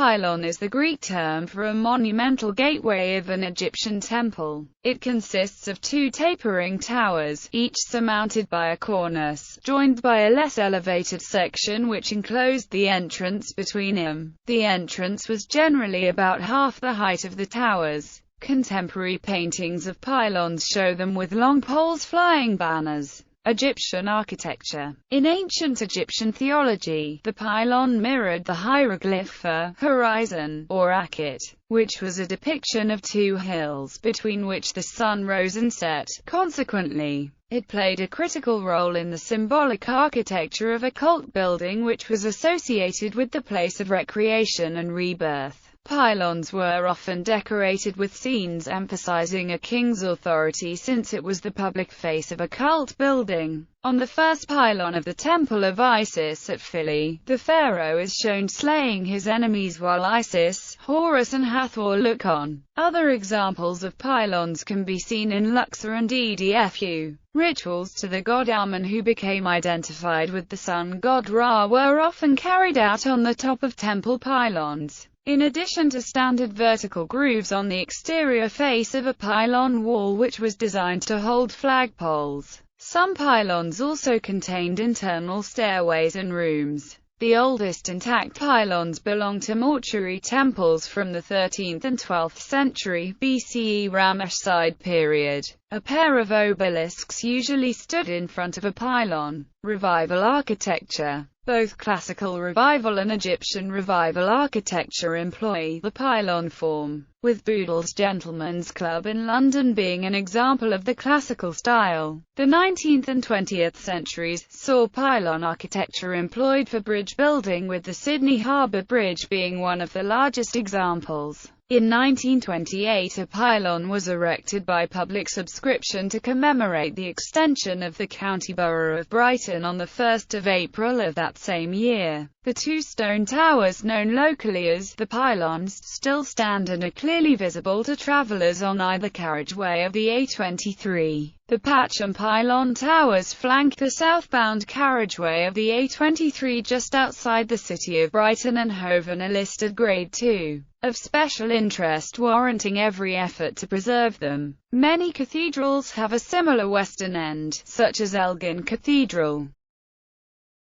Pylon is the Greek term for a monumental gateway of an Egyptian temple. It consists of two tapering towers, each surmounted by a cornice, joined by a less elevated section which enclosed the entrance between them. The entrance was generally about half the height of the towers. Contemporary paintings of pylons show them with long poles flying banners. Egyptian architecture. In ancient Egyptian theology, the pylon mirrored the hieroglyph for horizon, or akhet, which was a depiction of two hills between which the sun rose and set. Consequently, it played a critical role in the symbolic architecture of a cult building which was associated with the place of recreation and rebirth. Pylons were often decorated with scenes emphasizing a king's authority since it was the public face of a cult building. On the first pylon of the Temple of Isis at Philae, the pharaoh is shown slaying his enemies while Isis, Horus and Hathor look on. Other examples of pylons can be seen in Luxor and Edfu. Rituals to the god Amun, who became identified with the sun god Ra, were often carried out on the top of temple pylons. In addition to standard vertical grooves on the exterior face of a pylon wall which was designed to hold flagpoles, some pylons also contained internal stairways and rooms. The oldest intact pylons belong to mortuary temples from the 13th and 12th century BCE Ramesside period. A pair of obelisks usually stood in front of a pylon. Revival architecture. Both classical revival and Egyptian revival architecture employ the pylon form, with Boodle's Gentleman's Club in London being an example of the classical style. The 19th and 20th centuries saw pylon architecture employed for bridge building, with the Sydney Harbour Bridge being one of the largest examples. In 1928 a pylon was erected by public subscription to commemorate the extension of the county borough of Brighton on the 1st of April of that same year. The two stone towers, known locally as the pylons, still stand and are clearly visible to travellers on either carriageway of the A23. The Patch and Pylon towers flank the southbound carriageway of the A23 just outside the city of Brighton and Hove and are listed Grade 2 of special interest, warranting every effort to preserve them. Many cathedrals have a similar western end, such as Elgin Cathedral.